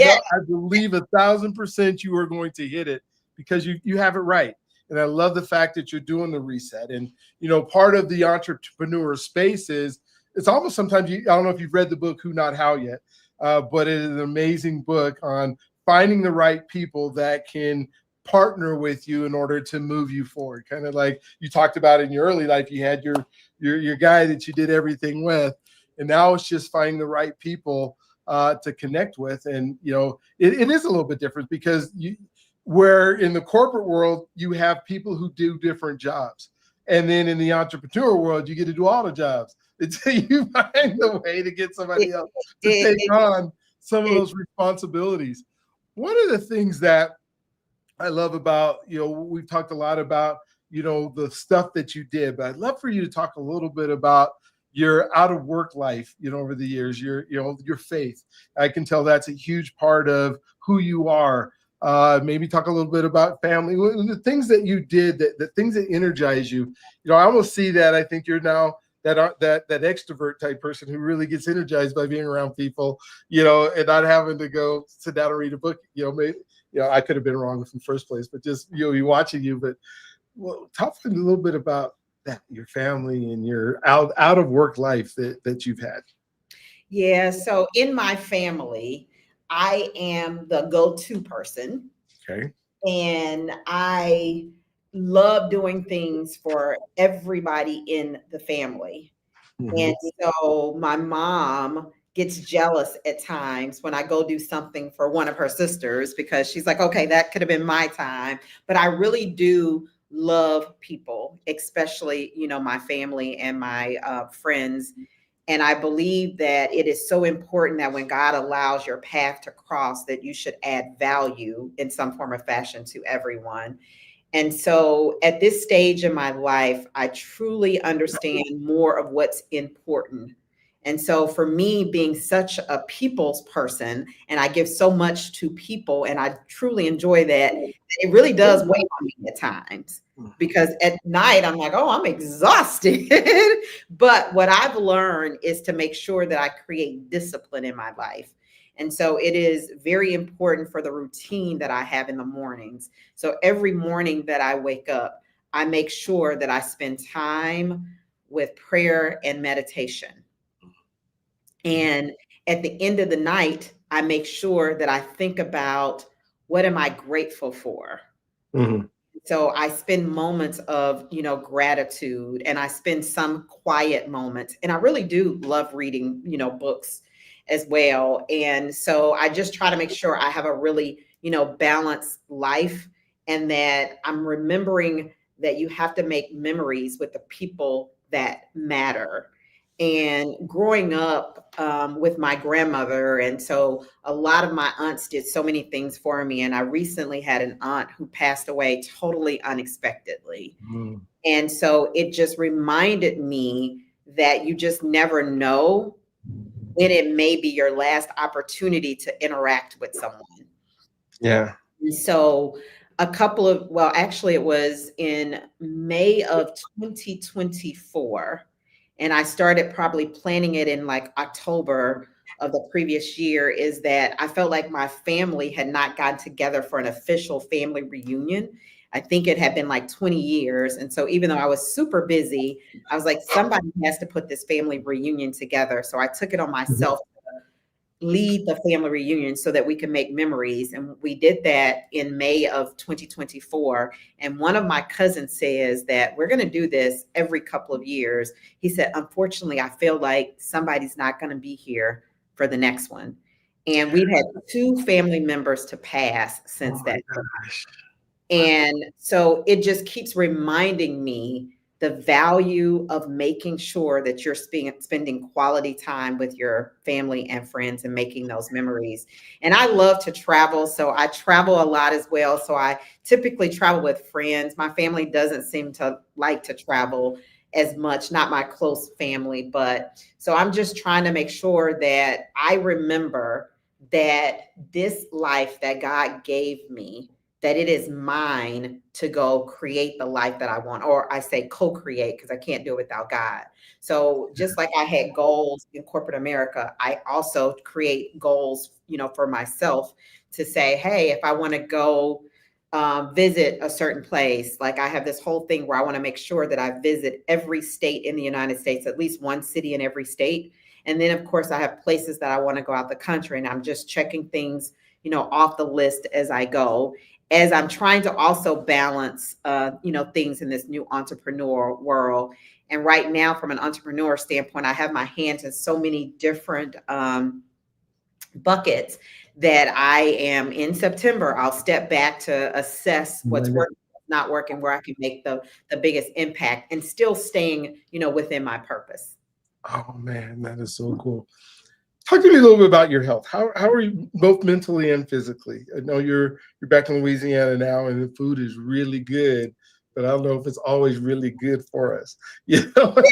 believe 1,000% you are going to hit it, because you have it right. And I love the fact that you're doing the reset. And part of the entrepreneur space is, it's almost sometimes I don't know if you've read the book Who Not How yet, but it is an amazing book on finding the right people that can partner with you in order to move you forward. Kind of like you talked about in your early life, you had your guy that you did everything with, and now it's just finding the right people to connect with. And it is a little bit different, because where in the corporate world you have people who do different jobs, and then in the entrepreneur world you get to do all the jobs until you find the way to get somebody else to take on some of those responsibilities. One of the things that I love about, we've talked a lot about, the stuff that you did, but I'd love for you to talk a little bit about your out of work life, over the years, your faith. I can tell that's a huge part of who you are. Maybe talk a little bit about family, the things that you did, the things that energize you. I almost see that. I think you're now that extrovert type person who really gets energized by being around people, and not having to go sit down and read a book. Maybe, I could have been wrong in the first place, but just you watching you. But talk a little bit about that, your family and your out of work life that you've had. Yeah. So in my family, I am the go-to person. Okay. And I love doing things for everybody in the family. And so my mom gets jealous at times when I go do something for one of her sisters, because she's like, okay, that could have been my time. But I really do love people, especially, my family and my friends. And I believe that it is so important that when God allows your path to cross, that you should add value in some form or fashion to everyone. And so at this stage in my life, I truly understand more of what's important. And so for me, being such a people's person, and I give so much to people, and I truly enjoy that, it really does weigh on me at times, because at night I'm like, oh, I'm exhausted. But what I've learned is to make sure that I create discipline in my life. And so it is very important for the routine that I have in the mornings. So every morning that I wake up, I make sure that I spend time with prayer and meditation. And at the end of the night, I make sure that I think about, what am I grateful for? So I spend moments of, gratitude, and I spend some quiet moments. And I really do love reading, books as well. And so I just try to make sure I have a really, balanced life, and that I'm remembering that you have to make memories with the people that matter. And growing up with my grandmother, and so a lot of my aunts did so many things for me. And I recently had an aunt who passed away totally unexpectedly. And so it just reminded me that you just never know when it may be your last opportunity to interact with someone. Yeah. And so actually it was in May of 2024. And I started probably planning it in like October of the previous year, is that I felt like my family had not gotten together for an official family reunion. I think it had been like 20 years. And so even though I was super busy, I was like, somebody has to put this family reunion together. So I took it on myself to lead the family reunion so that we can make memories. And we did that in May of 2024. And one of my cousins says that we're going to do this every couple of years. He said, unfortunately, I feel like somebody's not going to be here for the next one. And we've had 2 family members to pass since that time. And so it just keeps reminding me the value of making sure that you're spending quality time with your family and friends and making those memories. And I love to travel, so I travel a lot as well. So I typically travel with friends. My family doesn't seem to like to travel as much, not my close family, but so I'm just trying to make sure that I remember that this life that God gave me, that it is mine to go create the life that I want, or I say co-create, because I can't do it without God. So just like I had goals in corporate America, I also create goals, for myself, to say, hey, if I want to go visit a certain place, like I have this whole thing where I want to make sure that I visit every state in the United States, at least one city in every state. And then of course I have places that I want to go out the country, and I'm just checking things, off the list as I go, as I'm trying to also balance, things in this new entrepreneur world. And right now, from an entrepreneur standpoint, I have my hands in so many different buckets that I am, in September, I'll step back to assess what's working, what's not working, where I can make the biggest impact, and still staying, within my purpose. Oh man, that is so cool. Talk to me a little bit about your health. How are you both mentally and physically? I know you're back in Louisiana now, and the food is really good, but I don't know if it's always really good for us. Yes. So very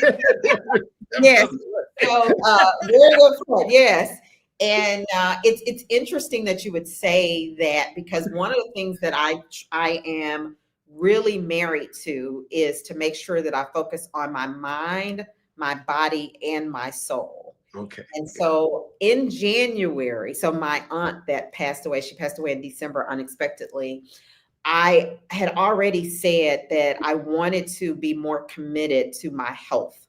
good point. Yes. And it's interesting that you would say that, because one of the things that I am really married to is to make sure that I focus on my mind, my body, and my soul. Okay. And so in January, so my aunt that passed away, she passed away in December unexpectedly. I had already said that I wanted to be more committed to my health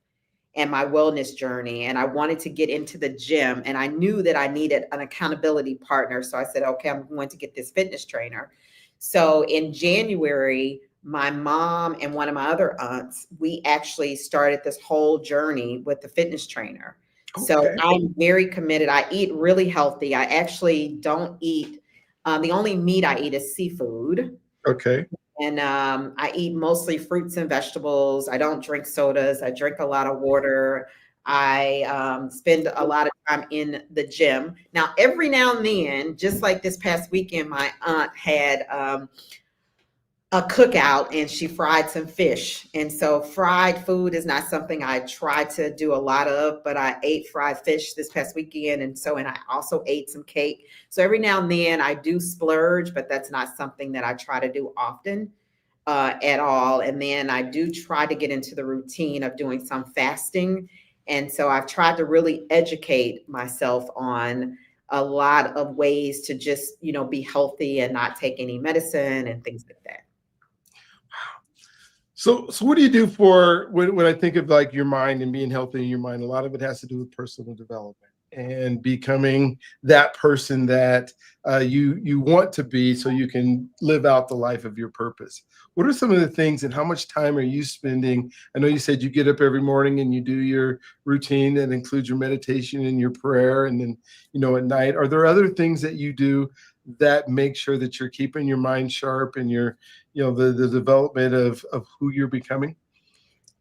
and my wellness journey. And I wanted to get into the gym. And I knew that I needed an accountability partner. So I said, okay, I'm going to get this fitness trainer. So in January, my mom and one of my other aunts, we actually started this whole journey with the fitness trainer. So Okay. I'm very committed. I eat really healthy. I actually don't eat, the only meat I eat is seafood. Okay. And I eat mostly fruits and vegetables. I don't drink sodas. I drink a lot of water. I spend a lot of time in the gym. Now, every now and then, just like this past weekend, my aunt had a cookout and she fried some fish. And so fried food is not something I try to do a lot of, but I ate fried fish this past weekend. And I also ate some cake. So every now and then I do splurge, but that's not something that I try to do often at all. And then I do try to get into the routine of doing some fasting. And so I've tried to really educate myself on a lot of ways to just, be healthy and not take any medicine and things like that. So what do you do for when I think of like your mind and being healthy in your mind? A lot of it has to do with personal development and becoming that person that you want to be, so you can live out the life of your purpose. What are some of the things, and how much time are you spending? I know you said you get up every morning and you do your routine that includes your meditation and your prayer, and then at night. Are there other things that you do that make sure that you're keeping your mind sharp and your the development of who you're becoming?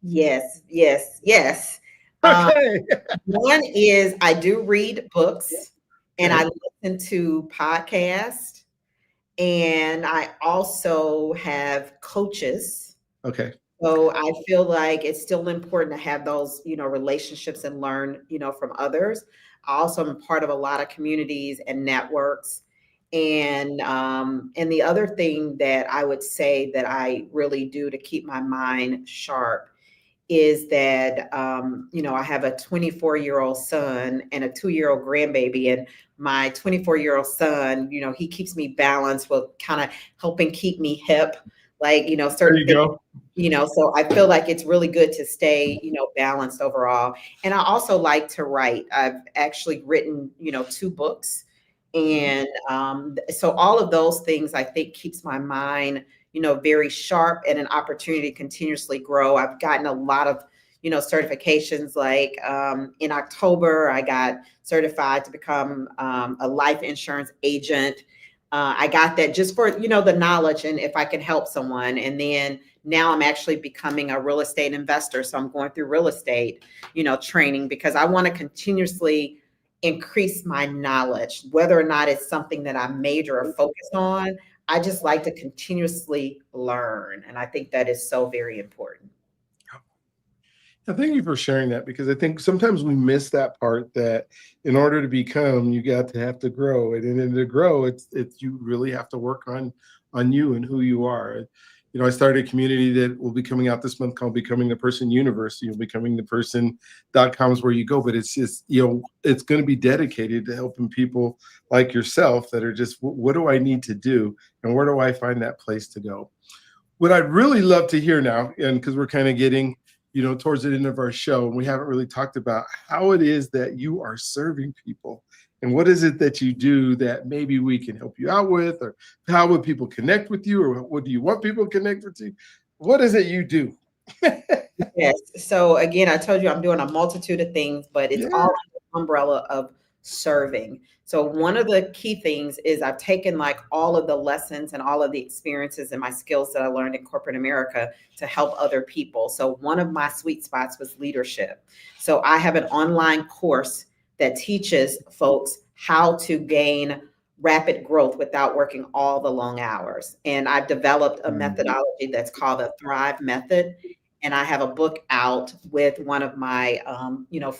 Yes, yes, yes. Um, Okay. One is I do read books and Okay. I listen to podcasts, and I also have coaches. Okay. So I feel like it's still important to have those, relationships and learn, from others. I also am part of a lot of communities and networks. And the other thing that I would say that I really do to keep my mind sharp is that I have a 24-year-old son and a 2-year-old grandbaby, and my 24-year-old son, he keeps me balanced with kind of helping keep me hip, like There certain you things. go. So I feel like it's really good to stay, balanced overall. And I also like to write. I've actually written, 2 books. And so all of those things I think keeps my mind, very sharp, and an opportunity to continuously grow. I've gotten a lot of, certifications. Like in October, I got certified to become a life insurance agent. I got that just for, the knowledge and if I can help someone. And then now I'm actually becoming a real estate investor. So I'm going through real estate, training, because I want to continuously increase my knowledge, whether or not it's something that I major or focus on. I just like to continuously learn. And I think that is so very important. Thank you for sharing that, because I think sometimes we miss that part, that in order to become, you got to have to grow, and then to grow, it's you really have to work on you and who you are. I started a community that will be coming out this month called Becoming the Person University. Becoming the Person.com is where you go, but it's just it's going to be dedicated to helping people like yourself that are just, what do I need to do, and where do I find that place to go? What I'd really love to hear now, and because we're kind of getting towards the end of our show, and we haven't really talked about how it is that you are serving people, and what is it that you do that maybe we can help you out with, or how would people connect with you, or what do you want people to connect with you? What is it you do? Yes. So again, I told you I'm doing a multitude of things, but it's all Yeah. under the umbrella of serving. So one of the key things is I've taken like all of the lessons and all of the experiences and my skills that I learned in corporate America to help other people. So one of my sweet spots was leadership. So I have an online course that teaches folks how to gain rapid growth without working all the long hours. And I've developed a methodology that's called the Thrive Method. And I have a book out with one of my,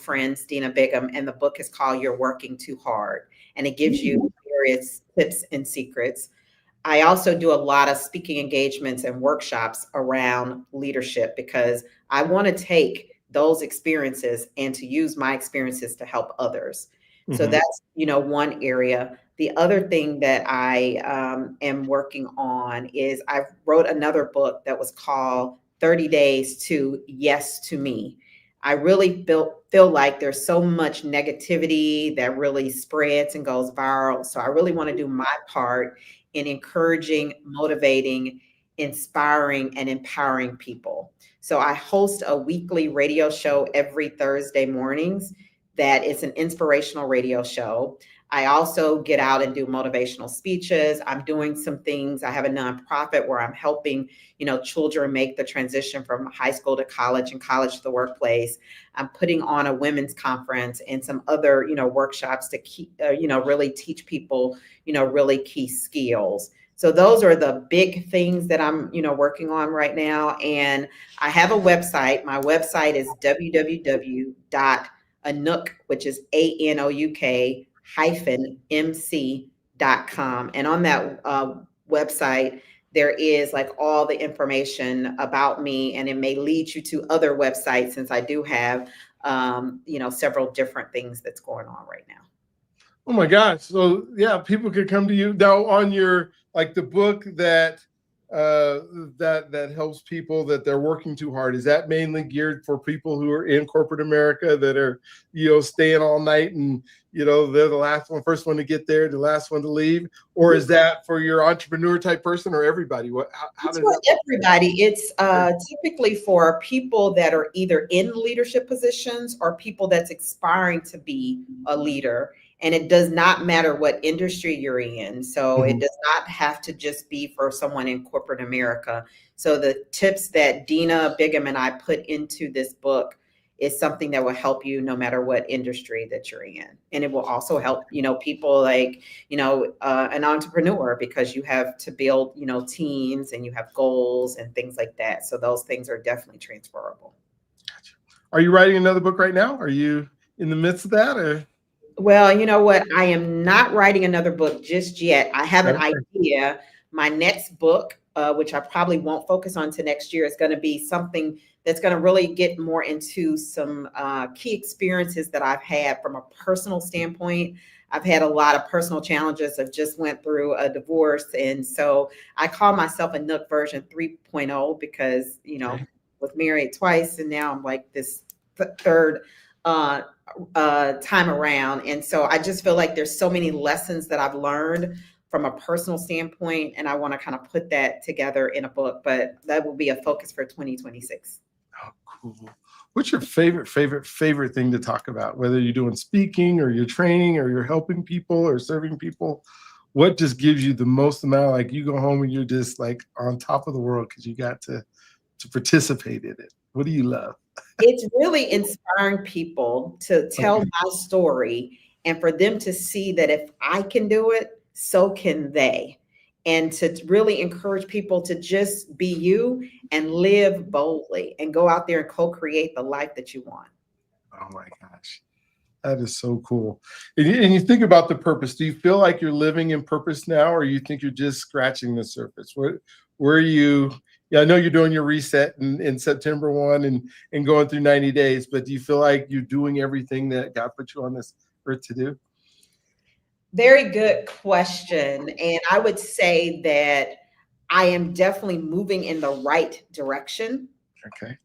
friends, Dina Bigham, and the book is called You're Working Too Hard. And it gives you various tips and secrets. I also do a lot of speaking engagements and workshops around leadership, because I want to take those experiences and to use my experiences to help others. So that's, one area. The other thing that I am working on is I wrote another book that was called 30 Days to Yes to Me. I really feel like there's so much negativity that really spreads and goes viral. So I really want to do my part in encouraging, motivating, inspiring, and empowering people. So I host a weekly radio show every Thursday mornings that is an inspirational radio show. I also get out and do motivational speeches. I'm doing some things. I have a nonprofit where I'm helping, children make the transition from high school to college and college to the workplace. I'm putting on a women's conference and some other, workshops to keep, really teach people, really key skills. So those are the big things that I'm, working on right now. And I have a website. My website is www.anouk, which is ANOUK -mc.com. And on that website, there is like all the information about me, and it may lead you to other websites since I do have, several different things that's going on right now. Oh my gosh. So yeah, people could come to you now on your, like the book that that helps people that they're working too hard. Is that mainly geared for people who are in corporate America that are, staying all night and, they're the first one to get there, the last one to leave? Or is that for your entrepreneur type person or everybody? How It's does for that everybody. It's typically for people that are either in leadership positions or people that's aspiring to be a leader. And it does not matter what industry you're in. So it does not have to just be for someone in corporate America. So the tips that Dina Bigham and I put into this book is something that will help you no matter what industry that you're in. And it will also help, people like, an entrepreneur, because you have to build, teams and you have goals and things like that. So those things are definitely transferable. Gotcha. Are you writing another book right now? Are you in the midst of that, or? Well, you know what? I am not writing another book just yet. I have an idea. My next book, which I probably won't focus on to next year, is going to be something that's going to really get more into some key experiences that I've had from a personal standpoint. I've had a lot of personal challenges. I've just went through a divorce. And so I call myself Anouk version 3.0 because, was married twice. And now I'm like this third time around. And so I just feel like there's so many lessons that I've learned from a personal standpoint, and I want to kind of put that together in a book, but that will be a focus for 2026. Oh, cool. What's your favorite thing to talk about, whether you're doing speaking or you're training or you're helping people or serving people? What just gives you the most amount, like you go home and you're just like on top of the world because you got to participate in it? What do you love? It's really inspiring people to tell my story and for them to see that if I can do it, so can they. And to really encourage people to just be you and live boldly and go out there and co-create the life that you want. Oh my gosh. That is so cool. And you think about the purpose. Do you feel like you're living in purpose now, or you think you're just scratching the surface? Where are you? Yeah, I know you're doing your reset in September 1 and going through 90 days, but do you feel like you're doing everything that God put you on this earth to do? Very good question. And I would say that I am definitely moving in the right direction. Okay.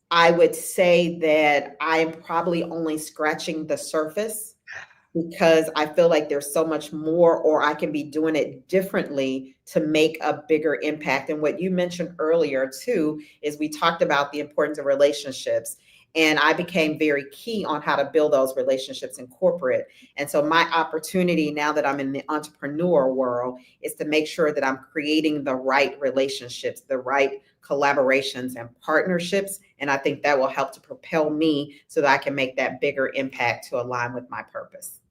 I would say that I'm probably only scratching the surface because I feel like there's so much more, or I can be doing it differently to make a bigger impact. And what you mentioned earlier too, is we talked about the importance of relationships. And I became very key on how to build those relationships in corporate. And so my opportunity now that I'm in the entrepreneur world is to make sure that I'm creating the right relationships, the right collaborations and partnerships. And I think that will help to propel me so that I can make that bigger impact to align with my purpose.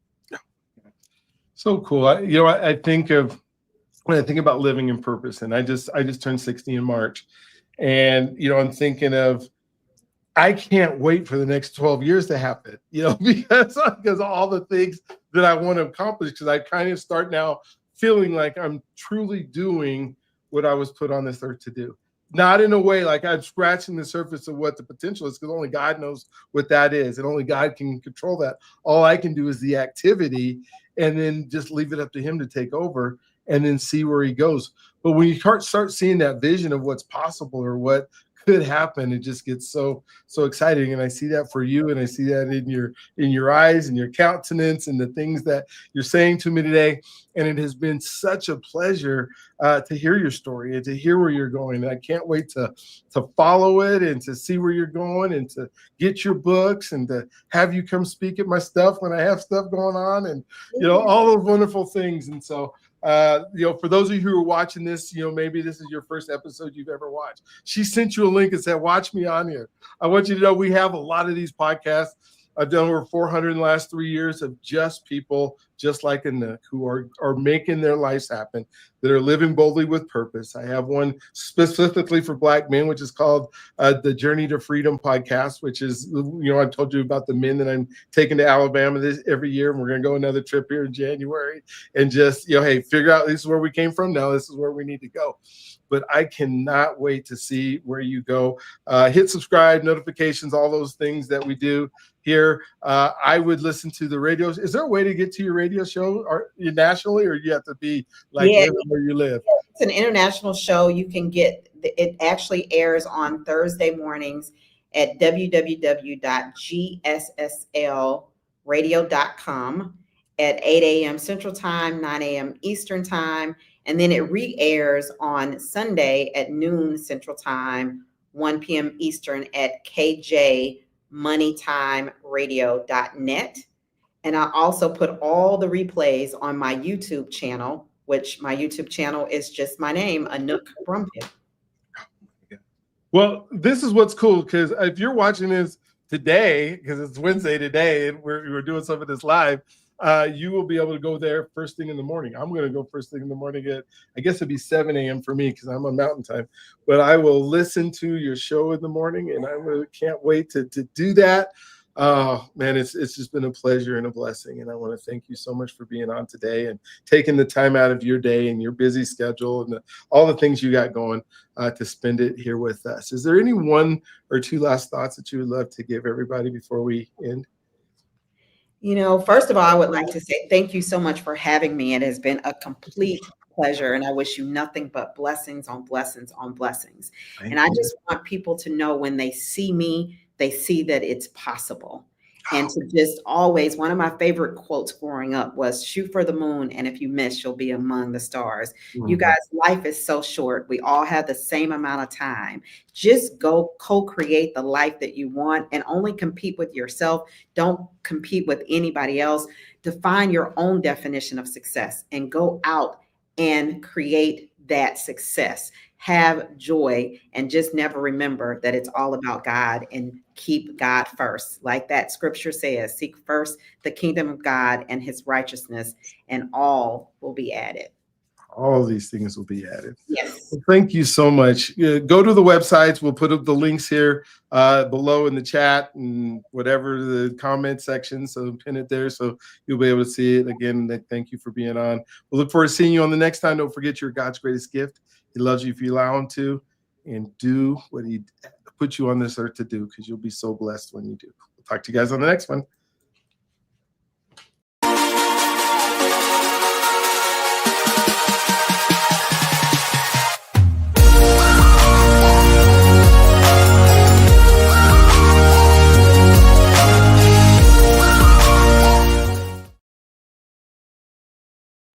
So cool. I think of when I think about living in purpose, and I just turned 60 in March, and I'm thinking of, I can't wait for the next 12 years to happen, because of all the things that I want to accomplish, because I kind of start now feeling like I'm truly doing what I was put on this earth to do. not in a way like I'm scratching the surface of what the potential is, because only God knows what that is, and only God can control that. All I can do is the activity, and then just leave it up to him to take over, and then see where he goes. But when you start seeing that vision of what's possible or what could happen, it just gets so exciting. And I see that for you, and I see that in your eyes and your countenance and the things that you're saying to me today. And it has been such a pleasure to hear your story and to hear where you're going. And I can't wait to follow it and to see where you're going and to get your books and to have you come speak at my stuff when I have stuff going on, and all those wonderful things. And so for those of you who are watching this, maybe this is your first episode you've ever watched. She sent you a link and said, watch me on here. I want you to know we have a lot of these podcasts. I've done over 400 in the last 3 years of just people just like Anouk who are making their lives happen, that are living boldly with purpose. I have one specifically for Black men, which is called the Journey to Freedom podcast, which is, I told you about the men that I'm taking to Alabama every year. And we're going to go another trip here in January and just, hey, figure out this is where we came from. Now this is where we need to go. But I cannot wait to see where you go. Hit subscribe, notifications, all those things that we do here. I would listen to the radio. Is there a way to get to your radio show nationally, or you have to be like where you live? It's an international show. You can get it. Actually airs on Thursday mornings at www.gsslradio.com at 8 a.m. Central Time, 9 a.m. Eastern Time. And then it re-airs on Sunday at noon Central Time, 1 p.m. Eastern at kjmoneytimeradio.net. And I also put all the replays on my YouTube channel, which my YouTube channel is just my name, Anouk Brumfield. Well, this is what's cool, because if you're watching this today, because it's Wednesday today, and we're doing some of this live, you will be able to go there first thing in the morning. I'm going to go first thing in the morning at, I guess it'd be 7 a.m. for me because I'm on Mountain Time. But I will listen to your show in the morning, and I really can't wait to do that. Oh man, it's just been a pleasure and a blessing, and I want to thank you so much for being on today and taking the time out of your day and your busy schedule and all the things you got going to spend it here with us. Is there any one or two last thoughts that you would love to give everybody before we end? First of all, I would like to say thank you so much for having me. It has been a complete pleasure, and I wish you nothing but blessings on blessings on blessings. And I just want people to know when they see me, they see that it's possible. And to just always, one of my favorite quotes growing up was, shoot for the moon, and if you miss, you'll be among the stars. Mm-hmm. You guys, life is so short. We all have the same amount of time. Just go co-create the life that you want, and only compete with yourself. Don't compete with anybody else. Define your own definition of success and go out and create that success. Have joy, and just never remember that it's all about God, and keep God first. Like that scripture says, seek first the kingdom of God and his righteousness, and all will be added. All these things will be added. Yes. Well, thank you so much. Go to the websites. We'll put up the links here below in the chat and whatever the comment section. So pin it there so you'll be able to see it. Again, thank you for being on. We'll look forward to seeing you on the next time. Don't forget, you're God's greatest gift. He loves you if you allow him to, and do what he put you on this earth to do, because you'll be so blessed when you do. We'll talk to you guys on the next one.